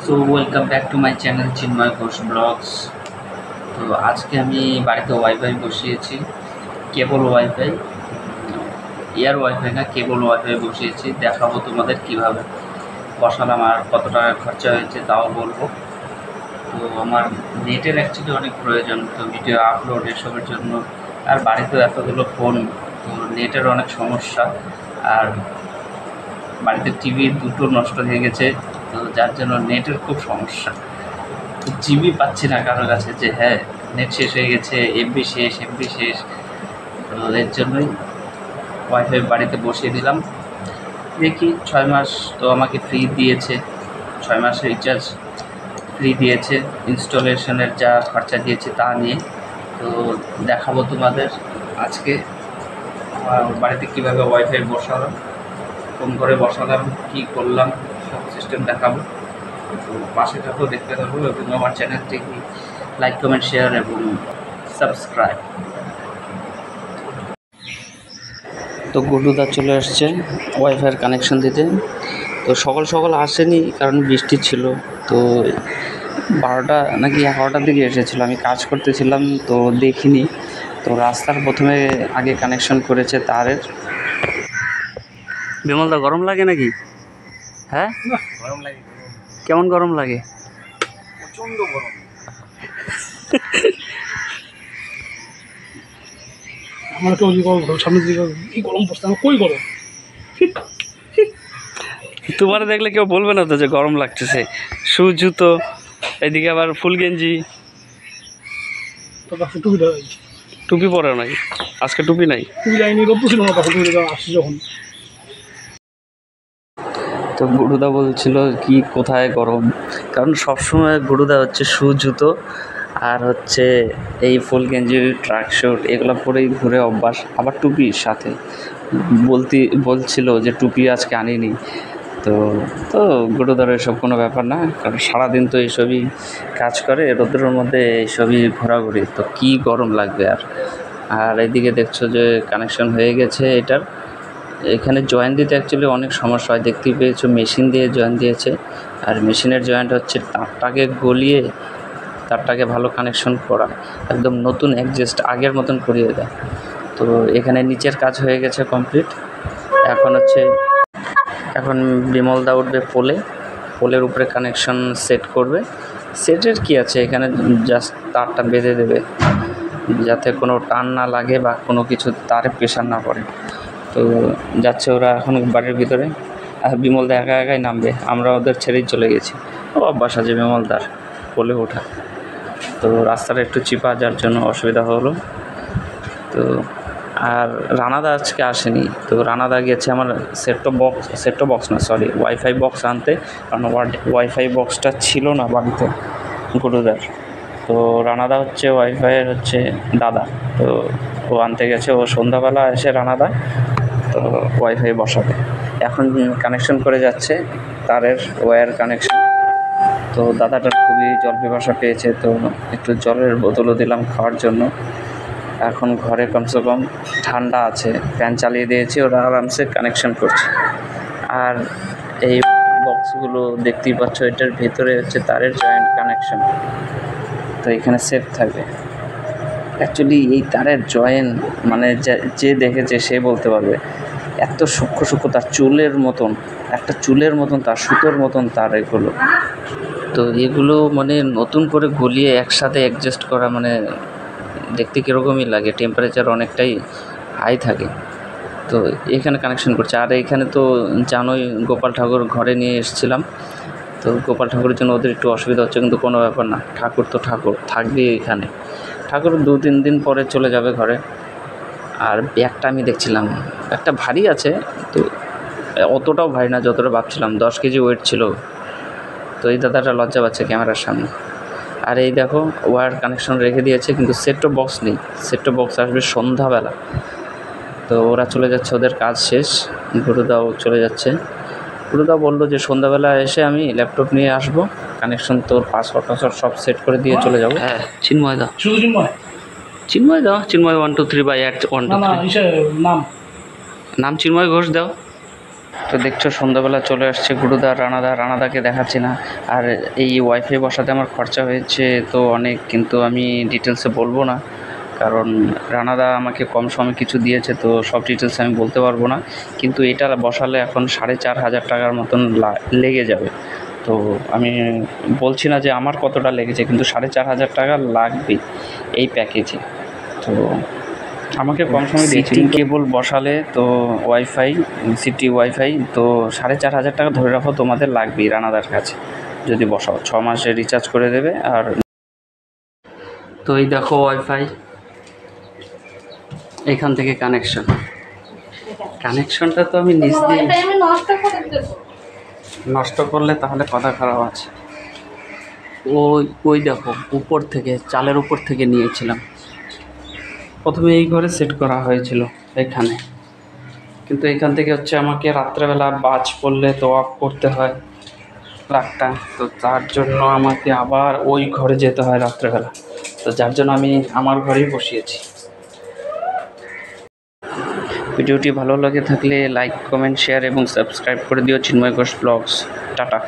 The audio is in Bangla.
So welcome back to my channel Chinmoy Ghosh blogs. তো আজকে আমি বাড়িতে ওয়াইফাই বসিয়েছি, কেবল ওয়াইফাই, এয়ার ওয়াইফাই না, কেবল ওয়াইফাই বসিয়েছি। দেখাবো তোমাদের কিভাবে বসালাম আর কত টাকা খরচা হয়েছে তাও বলবো। তো আমার নেটের অ্যাকচুয়ালি অনেক প্রয়োজন, তো ভিডিও আপলোড এসবের জন্য। আর বাড়িতেও এতগুলো ফোন, তো নেটের অনেক সমস্যা। আর বাড়িতে টিভি দুটো নষ্ট হয়ে গেছে, তো যার জন্য নেটের খুব সমস্যা। তো জিবি পাচ্ছি না কারোর কাছে যে হ্যাঁ নেট শেষ হয়ে গেছে, এমবি শেষ। তো এর জন্যই ওয়াইফাই বাড়িতে বসিয়ে দিলাম। দেখি 6 মাস তো আমাকে ফ্রি দিয়েছে, 6 মাসের রিচার্জ ফ্রি দিয়েছে, ইনস্টলেশনের যা খরচা দিয়েছে তা নিয়ে। তো দেখাবো তোমাদের আজকে বাড়িতে কীভাবে ওয়াইফাই বসালাম, কোন করে বসালাম, কী করলাম, সব সিস্টেম দেখাবো। তো পাশে থাকো, দেখতে থাকো এবং আমার চ্যানেলটিকে লাইক, কমেন্ট, শেয়ার এবং সাবস্ক্রাইব। তো গুডুদা চলে আসছে ওয়াইফাইয়ের কানেকশন দিতে। তো সকাল সকাল আসেনি কারণ বৃষ্টি ছিল। তো 12টা নাকি 11টার দিকে এসেছিলো, আমি কাজ করতেছিলাম তো দেখিনি। তো রাস্তার প্রথমে আগে কানেকশন করেছে তারের। বিমলদা গরম লাগে নাকি? হ্যাঁ গরম লাগে। কেমন গরম লাগে? প্রচন্ড গরম। আমার তো সামনে দিকে কি গরম পড়ছে, আমার কই গরম। তোমার দেখলে কেউ বলবে না তো যে গরম লাগতেছে। শু জুতো, এদিকে আবার ফুল গেঞ্জি, তো কাছে টুপি দেওয়া টুপি পরেও নাই, আজকে টুপি নাই। টুপি যায়নি, রোদ ছিল না তখন টুপি দেওয়া আসছে যখন। তো গুরুদা বলছিল কি কোথায় গরম, কারণ সবসময় গুরুদা হচ্ছে শু জুতো আর হচ্ছে এই ফুল গেঞ্জি, ট্রাক স্যুট এগুলো পরেই ঘুরে অভ্যাস, আবার টুপির সাথে। বলছিল যে টুপি আজকে আনিনি। তো তো গুরুদার এসব কোনো ব্যাপার না, কারণ সারাদিন তো এইসবই কাজ করে, রোদ্রের মধ্যে এইসবই ঘোরাঘুরি, তো কী গরম লাগবে আর। আর এইদিকে দেখছো যে কানেকশন হয়ে গেছে এটার। এখানে জয়েন্ট দিতে অ্যাকচুয়ালি অনেক সমস্যা হয়, দেখতেই পেয়েছো মেশিন দিয়ে জয়েন্ট দিয়েছে। আর মেশিনের জয়েন্ট হচ্ছে তারটাকে গলিয়ে তারটাকে ভালো কানেকশন করা, একদম নতুন অ্যাডজাস্ট আগের মতন করিয়ে দেয়। তো এখানে নিচের কাজ হয়ে গেছে কমপ্লিট। এখন বিমলদা উঠবে পোলের উপরে কানেকশন সেট করবে। সেটের কি আছে, এখানে জাস্ট তারটা বেঁধে দেবে যাতে কোনো টান না লাগে বা কোনো কিছু তারে প্রেশার না পড়ে। তো যাচ্ছে ওরা এখন বাড়ির ভিতরে, আর বিমলদা একা একাই নামবে, আমরা ওদের ছেড়েই চলে গেছি। ও অভ্যাস আছে বিমলদার পোলে ওঠা। তো রাস্তাটা একটু চিপা, যার জন্য অসুবিধা হলো। তো আর রানাদা আজকে আসেনি, তো রানাদা গেছে আমার সেট বক্স না সরি ওয়াইফাই বক্স আনতে, কারণ ওয়াইফাই বক্সটা ছিল না বাড়িতে গুরুদার। তো রানাদা হচ্ছে ওয়াইফাইয়ের হচ্ছে দাদা, তো ও আনতে গেছে। ও সন্ধ্যাবেলা এসে রানাদা তো ওয়াইফাই বসাবে। এখন কানেকশন করে যাচ্ছে তারের ওয়্যার কানেকশন। তো দাদাটার খুবই জল পিপাসা পেয়েছে, তো একটু জলের বোতলও দিলাম খাওয়ার জন্য। এখন ঘরে কমসে কম ঠান্ডা আছে, ফ্যান চালিয়ে দিয়েছি, ওরা আরামসে কানেকশন করছে। আর এই বক্সগুলো দেখতেই পাচ্ছ, এটার ভেতরে হচ্ছে তারের জয়েন্ট কানেকশন, তো এখানে সেফ থাকবে। অ্যাকচুয়ালি এই তারের জয়েন্ট মানে যে দেখেছে সে বলতে পারবে, এত সূক্ষ্ম তার, চুলের মতন তার, সুতোর মতন তার এগুলো। তো এগুলো মানে নতুন করে গলিয়ে একসাথে অ্যাডজাস্ট করা মানে দেখতে কীরকমই লাগে, টেম্পারেচার অনেকটাই হাই থাকে। তো এখানে কানেকশন করছে। আর এখানে তো জানোই গোপাল ঠাকুর ঘরে নিয়ে এসেছিলাম, তো গোপাল ঠাকুরের জন্য ওদের একটু অসুবিধা হচ্ছে, কিন্তু কোনো ব্যাপার না, ঠাকুর তো ঠাকুর থাকবে এখানে। ঠাকুর 2-3 দিন পরে চলে যাবে ঘরে। আর ব্যাগটা আমি দেখছিলাম একটা ভারী আছে, তো অতটাও ভারী না যতটা ভাবছিলাম, 10 কেজি ওয়েট ছিল। তো এই দাদাটা লজ্জা পাচ্ছে ক্যামেরার সামনে। আর এই দেখো ওয়্যার কানেকশন রেখে দিয়েছে, কিন্তু সেট বক্স নেই, সেট বক্স আসবে সন্ধ্যাবেলা। তো ওরা চলে যাচ্ছে, ওদের কাজ শেষ। গুরুদাও চলে যাচ্ছে। গুরুদা বললো যে সন্ধ্যাবেলা এসে আমি ল্যাপটপ নিয়ে আসবো, কানেকশন তোর পাসওয়ার্ড সব সেট করে দিয়ে চলে যাবো। হ্যাঁ চিন্ময় দা, শুধু চিন্ময় 1 2 3 by 1 2 3 নাম নাম চিন্ময় ঘোষ দাও। তো দেখছো সন্ধ্যাবেলা চলে আসছে গুরুদা, রানাদাকে দেখাচ্ছি না। আর এই ওয়াইফাই বসাতে আমার খরচা হয়েছে তো অনেক, কিন্তু আমি ডিটেলসে বলবো না, কারণ রানাদা আমাকে কম সময়ে কিছু দিয়েছে, তো সব ডিটেলস আমি বলতে পারবো না। কিন্তু এটা বসালে এখন 4,500 টাকার মতন লেগে যাবে। তো আমি বলছি না যে আমার কতটা লেগেছে, কিন্তু 4,500 টাকা লাগবে এই প্যাকেজে। তো আমাকে কম সময় দিয়েছে কেবল বসালে তো ওয়াইফাই, সিটি ওয়াইফাই তো 4,500 টাকা ধরে রাখো তোমাদের লাগবেই রানাদার কাছে যদি বসাও। 6 মাসে রিচার্জ করে দেবে। আর তো এই দেখো ওয়াইফাই, এখান থেকে কানেকশনটা তো আমি নিচ দিয়ে নষ্ট করলে তাহলে কথা খারাপ আছে। ওই দেখো উপর থেকে, চালের উপর থেকে নিয়েছিলাম। প্রথমে এই ঘরে সেট করা হয়েছিল এখানে, কিন্তু এখান থেকে হচ্ছে আমাকে রাত্রেবেলা বাজ পড়লে তো অফ করতে হয় প্লাগটা, তো তার জন্য আমাকে আবার ওই ঘরে যেতে হয় রাত্রেবেলা। তো যার জন্য আমি আমার ঘরেই বসিয়েছি। ভিডিওটি ভালো লাগে থাকলে লাইক, কমেন্ট, শেয়ার এবং সাবস্ক্রাইব করে দিও চিন্ময় ঘোষ ব্লগস। টাটা।